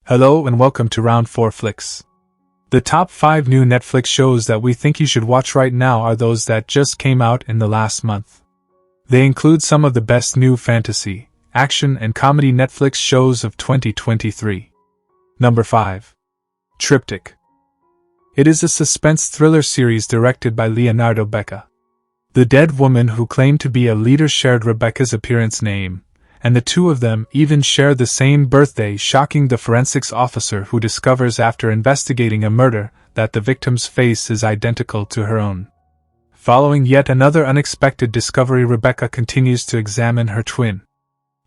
Hello and welcome to Round 4 Flicks. The top 5 new Netflix shows that we think you should watch right now are those that just came out in the last month. They include some of the best new fantasy, action and comedy Netflix shows of 2023. Number 5. TRYPTICH. It is a suspense thriller series directed by Leonardo Becca. The dead woman who claimed to be a leader shared Rebecca's appearance name, and the two of them even share the same birthday, shocking the forensics officer who discovers after investigating a murder that the victim's face is identical to her own. Following yet another unexpected discovery, Rebecca continues to examine her twin.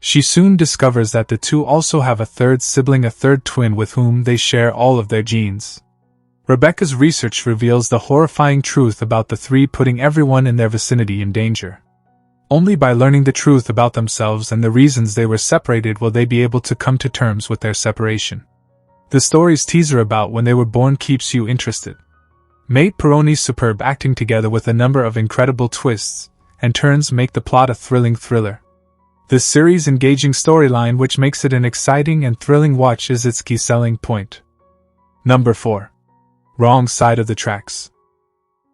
She soon discovers that the two also have a third sibling, a third twin with whom they share all of their genes. Rebecca's research reveals the horrifying truth about the three, putting everyone in their vicinity in danger. Only by learning the truth about themselves and the reasons they were separated will they be able to come to terms with their separation. The story's teaser about when they were born keeps you interested. May Peroni's superb acting together with a number of incredible twists and turns make the plot a thrilling thriller. This series' engaging storyline, which makes it an exciting and thrilling watch, is its key selling point. Number 4. Wrong Side of the Tracks.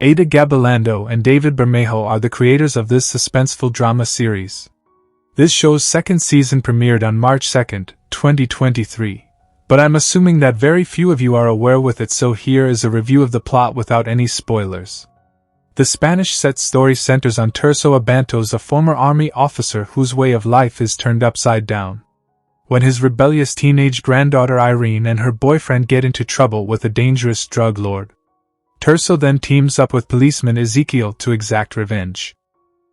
Ada Gabilondo and David Bermejo are the creators of this suspenseful drama series. This show's second season premiered on March 2, 2023, but I'm assuming that very few of you are aware with it, so here is a review of the plot without any spoilers. The Spanish-set story centers on Tirso Abantos, a former army officer whose way of life is turned upside down. When his rebellious teenage granddaughter Irene and her boyfriend get into trouble with a dangerous drug lord, Tirso then teams up with policeman Ezekiel to exact revenge.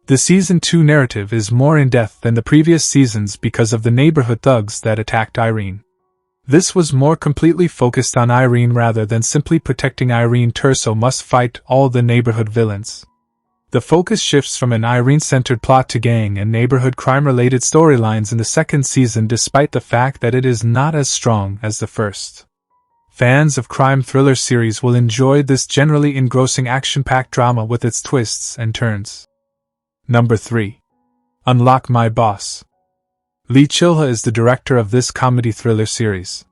The Season 2 narrative is more in-depth than the previous seasons because of the neighborhood thugs that attacked Irene. This was more completely focused on Irene rather than simply protecting Irene. Tirso must fight all the neighborhood villains. The focus shifts from an Irene-centered plot to gang and neighborhood crime-related storylines in the second season, despite the fact that it is not as strong as the first. Fans of crime thriller series will enjoy this generally engrossing action-packed drama with its twists and turns. Number 3. Unlock My Boss. Lee Chilha is the director of this comedy thriller series.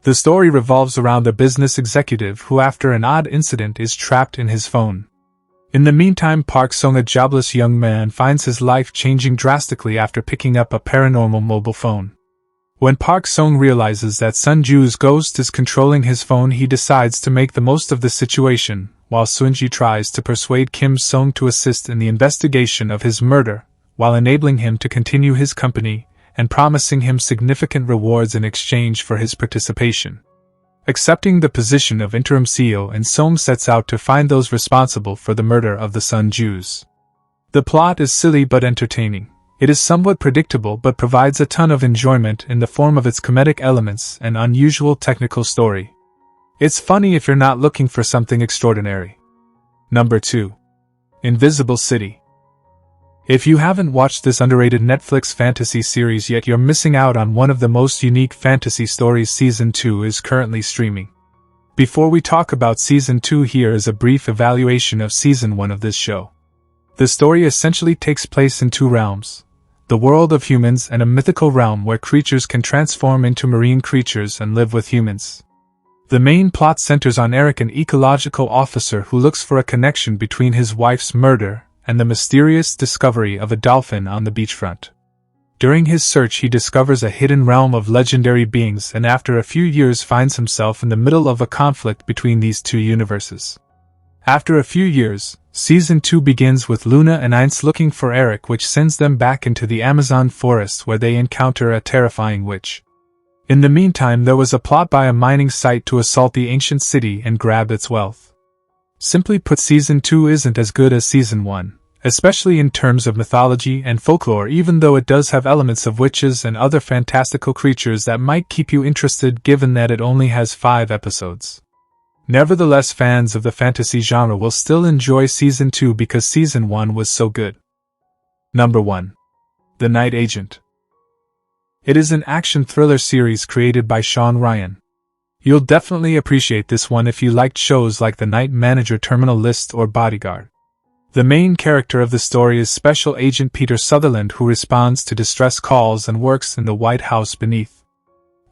The story revolves around a business executive who, after an odd incident, is trapped in his phone. In the meantime, Park Sung, a jobless young man, finds his life changing drastically after picking up a paranormal mobile phone. When Park Sung realizes that Sun Ju's ghost is controlling his phone, he decides to make the most of the situation, while Sunji tries to persuade Kim Sung to assist in the investigation of his murder, while enabling him to continue his company and promising him significant rewards in exchange for his participation. Accepting the position of interim CEO, and Sung sets out to find those responsible for the murder of the Sun Jus. The plot is silly but entertaining. It is somewhat predictable but provides a ton of enjoyment in the form of its comedic elements and unusual technical story. It's funny if you're not looking for something extraordinary. Number 2. Invisible City. If you haven't watched this underrated Netflix fantasy series yet, you're missing out on one of the most unique fantasy stories. Season 2 is currently streaming. Before we talk about Season 2, here is a brief evaluation of Season 1 of this show. The story essentially takes place in two realms: the world of humans and a mythical realm where creatures can transform into marine creatures and live with humans. The main plot centers on Eric, an ecological officer who looks for a connection between his wife's murder and the mysterious discovery of a dolphin on the beachfront. During his search, he discovers a hidden realm of legendary beings, and after a few years finds himself in the middle of a conflict between these two universes. After a few years, Season 2 begins with Luna and Ainz looking for Eric, which sends them back into the Amazon forest where they encounter a terrifying witch. In the meantime, there was a plot by a mining site to assault the ancient city and grab its wealth. Simply put, Season 2 isn't as good as Season 1, especially in terms of mythology and folklore, even though it does have elements of witches and other fantastical creatures that might keep you interested given that it only has 5 episodes. Nevertheless, fans of the fantasy genre will still enjoy Season 2 because Season 1 was so good. Number 1. The Night Agent. It is an action thriller series created by Sean Ryan. You'll definitely appreciate this one if you liked shows like The Night Manager, Terminal List, or Bodyguard. The main character of the story is Special Agent Peter Sutherland, who responds to distress calls and works in the White House beneath.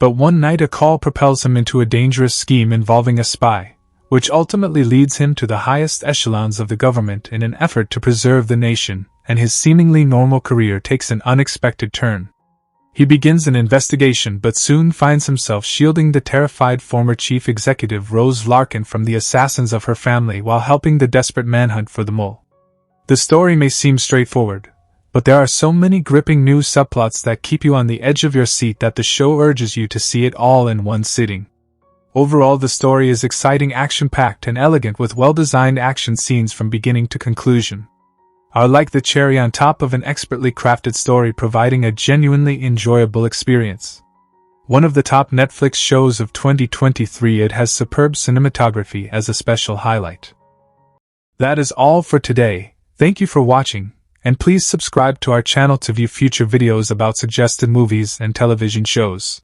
But one night a call propels him into a dangerous scheme involving a spy, which ultimately leads him to the highest echelons of the government in an effort to preserve the nation, and his seemingly normal career takes an unexpected turn. He begins an investigation but soon finds himself shielding the terrified former chief executive Rose Larkin from the assassins of her family while helping the desperate manhunt for the mole. The story may seem straightforward, but there are so many gripping new subplots that keep you on the edge of your seat that the show urges you to see it all in one sitting. Overall, the story is exciting, action-packed, and elegant with well-designed action scenes from beginning to conclusion. Are like the cherry on top of an expertly crafted story, providing a genuinely enjoyable experience. One of the top Netflix shows of 2023, it has superb cinematography as a special highlight. That is all for today. Thank you for watching. And please subscribe to our channel to view future videos about suggested movies and television shows.